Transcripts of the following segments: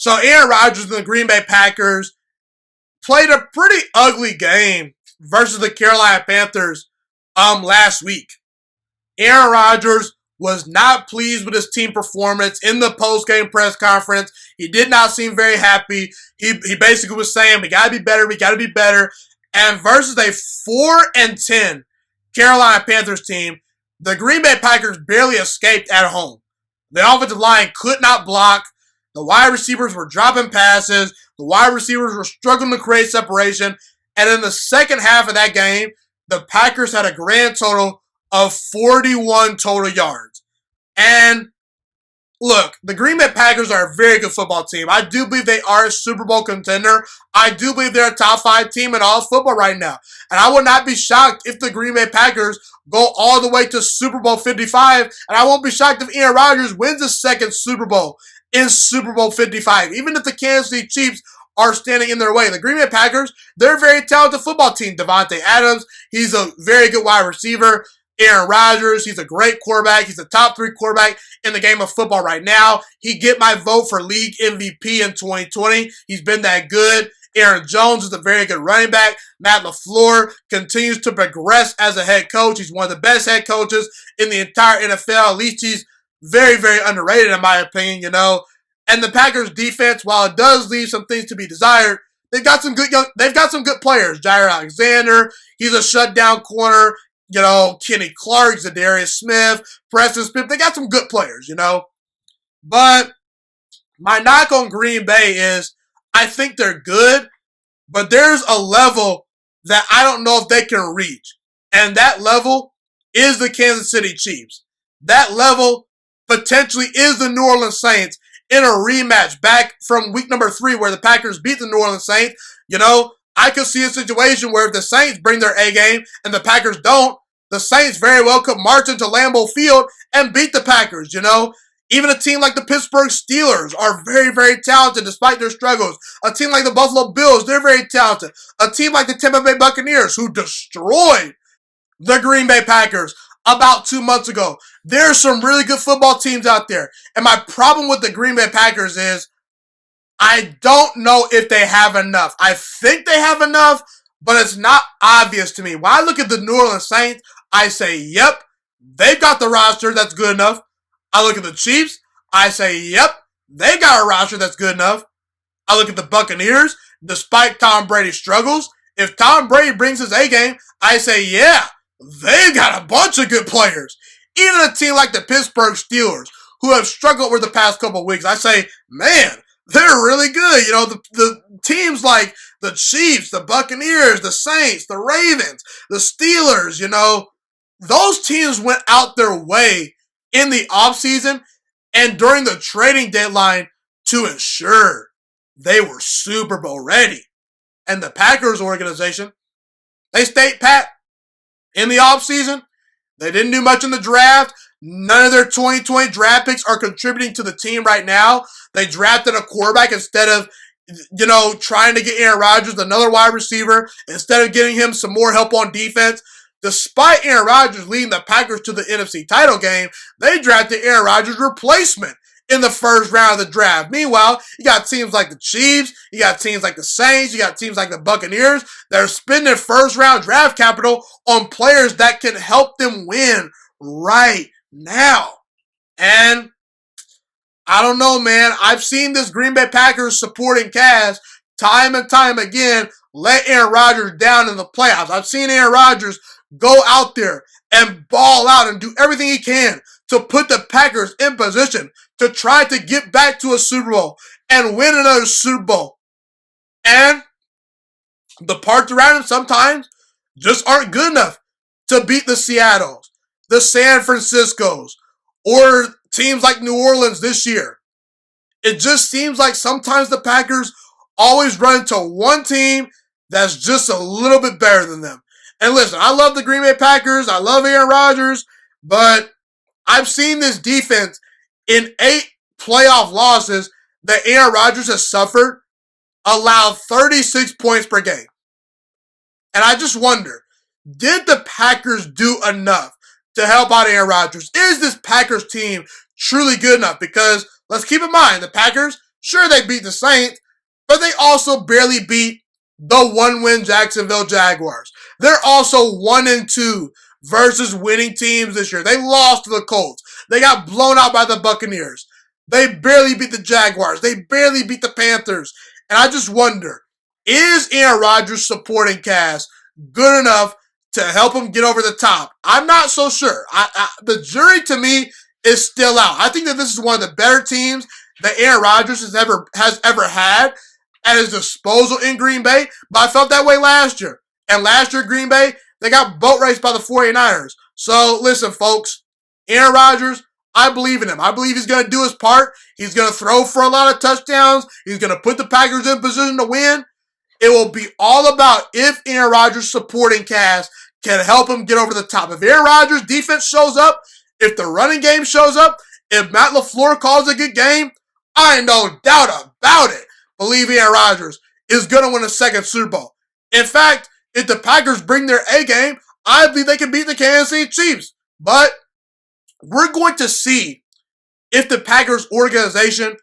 So Aaron Rodgers and the Green Bay Packers played a pretty ugly game versus the Carolina Panthers last week. Aaron Rodgers was not pleased with his team performance in the post-game press conference. He did not seem very happy. He basically was saying, we gotta be better. And versus a 4-10 Carolina Panthers team, the Green Bay Packers barely escaped at home. The offensive line could not block. The wide receivers were dropping passes. The wide receivers were struggling to create separation. And in the second half of that game, the Packers had a grand total of 41 total yards. And look, the Green Bay Packers are a very good football team. I do believe they are a Super Bowl contender. I do believe they're a top 5 team in all football right now. And I would not be shocked if the Green Bay Packers go all the way to Super Bowl 55. And I won't be shocked if Aaron Rodgers wins his second Super Bowl in Super Bowl 55. Even if the Kansas City Chiefs are standing in their way. The Green Bay Packers, they're a very talented football team. Devontae Adams, he's a very good wide receiver. Aaron Rodgers, he's a great quarterback. He's a top 3 quarterback in the game of football right now. He get my vote for league MVP in 2020. He's been that good. Aaron Jones is a very good running back. Matt LaFleur continues to progress as a head coach. He's one of the best head coaches in the entire NFL. At least he's very, very underrated in my opinion, you know. And the Packers defense, while it does leave some things to be desired, they've got some good players. Jair Alexander, he's a shutdown corner. You know, Kenny Clark, Zadarius Smith, Preston Smith, they got some good players, you know. But my knock on Green Bay is I think they're good, but there's a level that I don't know if they can reach. And that level is the Kansas City Chiefs. That level potentially is the New Orleans Saints in a rematch back from week number 3 where the Packers beat the New Orleans Saints. You know, I could see a situation where if the Saints bring their A game and the Packers don't, the Saints very well could march into Lambeau Field and beat the Packers, you know. Even a team like the Pittsburgh Steelers are very, very talented despite their struggles. A team like the Buffalo Bills, they're very talented. A team like the Tampa Bay Buccaneers, who destroyed the Green Bay Packers about 2 months ago. There's some really good football teams out there. And my problem with the Green Bay Packers is I don't know if they have enough. I think they have enough, but it's not obvious to me. When I look at the New Orleans Saints, I say, yep, they've got the roster that's good enough. I look at the Chiefs, I say, yep, they got a roster that's good enough. I look at the Buccaneers, despite Tom Brady's struggles, if Tom Brady brings his A game, I say, yeah, they've got a bunch of good players. Even a team like the Pittsburgh Steelers, who have struggled over the past couple of weeks, I say, man, they're really good. You know, the teams like the Chiefs, the Buccaneers, the Saints, the Ravens, the Steelers, you know, those teams went out their way in the offseason and during the trading deadline to ensure they were Super Bowl ready. And the Packers organization, they stayed pat in the offseason. They didn't do much in the draft. None of their 2020 draft picks are contributing to the team right now. They drafted a quarterback instead of, you know, trying to get Aaron Rodgers another wide receiver, instead of getting him some more help on defense. Despite Aaron Rodgers leading the Packers to the NFC title game, they drafted Aaron Rodgers' replacement in the first round of the draft. Meanwhile, you got teams like the Chiefs, you got teams like the Saints, you got teams like the Buccaneers that are spending first round draft capital on players that can help them win right now. And I don't know, man. I've seen this Green Bay Packers supporting cast time and time again let Aaron Rodgers down in the playoffs. I've seen Aaron Rodgers go out there and ball out and do everything he can to put the Packers in position to try to get back to a Super Bowl and win another Super Bowl. And the parts around him sometimes just aren't good enough to beat the Seattles, the San Franciscos, or teams like New Orleans this year. It just seems like sometimes the Packers always run into one team that's just a little bit better than them. And listen, I love the Green Bay Packers. I love Aaron Rodgers. But I've seen this defense in 8 playoff losses that Aaron Rodgers has suffered allow 36 points per game. And I just wonder, did the Packers do enough to help out Aaron Rodgers? Is this Packers team truly good enough? Because let's keep in mind, the Packers Sure, they beat the Saints, but they also barely beat the 1-win Jacksonville Jaguars. They're also 1-2 versus winning teams this year. They lost to the Colts. They got blown out by the Buccaneers. They barely beat the Jaguars. They barely beat the Panthers. And I just wonder, is Aaron Rodgers' supporting cast good enough to help him get over the top? I'm not so sure. The jury, to me, is still out. I think that this is one of the better teams that Aaron Rodgers has ever had at his disposal in Green Bay, but I felt that way last year. And last year, Green Bay, they got boat raced by the 49ers. So, listen, folks, Aaron Rodgers, I believe in him. I believe he's going to do his part. He's going to throw for a lot of touchdowns. He's going to put the Packers in position to win. It will be all about if Aaron Rodgers' supporting cast can help him get over the top. If Aaron Rodgers' defense shows up, if the running game shows up, if Matt LaFleur calls a good game, I ain't no doubt about it. Believe Aaron Rodgers is going to win a second Super Bowl. In fact, if the Packers bring their A game, I believe they can beat the Kansas City Chiefs. But we're going to see if the Packers organization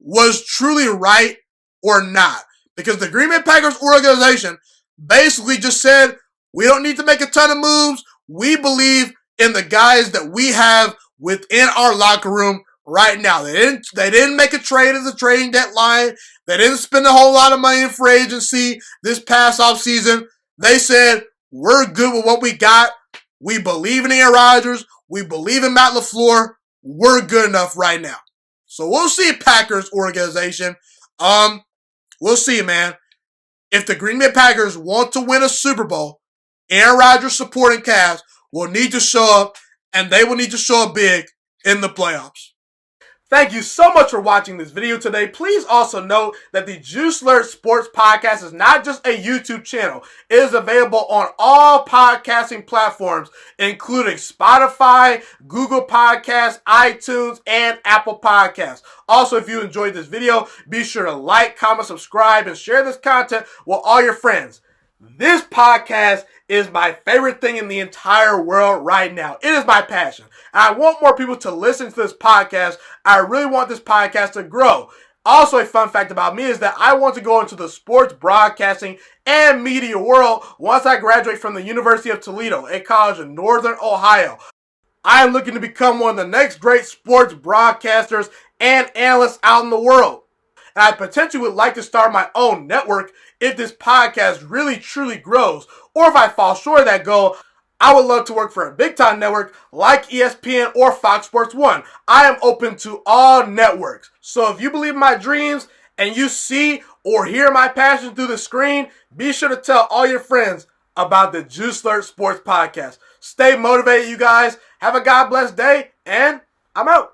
was truly right or not. Because the Green Bay Packers organization basically just said, we don't need to make a ton of moves. We believe in the guys that we have within our locker room right now. They didn't make a trade at the trading deadline. They didn't spend a whole lot of money in free agency this past offseason. They said, we're good with what we got. We believe in Aaron Rodgers. We believe in Matt LaFleur. We're good enough right now. So we'll see, Packers organization. We'll see, man. If the Green Bay Packers want to win a Super Bowl, Aaron Rodgers' supporting cast will need to show up, and they will need to show up big in the playoffs. Thank you so much for watching this video today. Please also note that the Juice Alert Sports Podcast is not just a YouTube channel. It is available on all podcasting platforms, including Spotify, Google Podcasts, iTunes, and Apple Podcasts. Also, if you enjoyed this video, be sure to like, comment, subscribe, and share this content with all your friends. This podcast is my favorite thing in the entire world right now. It is my passion. And I want more people to listen to this podcast. I really want this podcast to grow. Also, a fun fact about me is that I want to go into the sports broadcasting and media world once I graduate from the University of Toledo, a college in Northern Ohio. I am looking to become one of the next great sports broadcasters and analysts out in the world. And I potentially would like to start my own network if this podcast really truly grows. Or if I fall short of that goal, I would love to work for a big-time network like ESPN or Fox Sports 1. I am open to all networks. So if you believe in my dreams and you see or hear my passion through the screen, be sure to tell all your friends about the Juice Alert Sports Podcast. Stay motivated, you guys. Have a God bless day, and I'm out.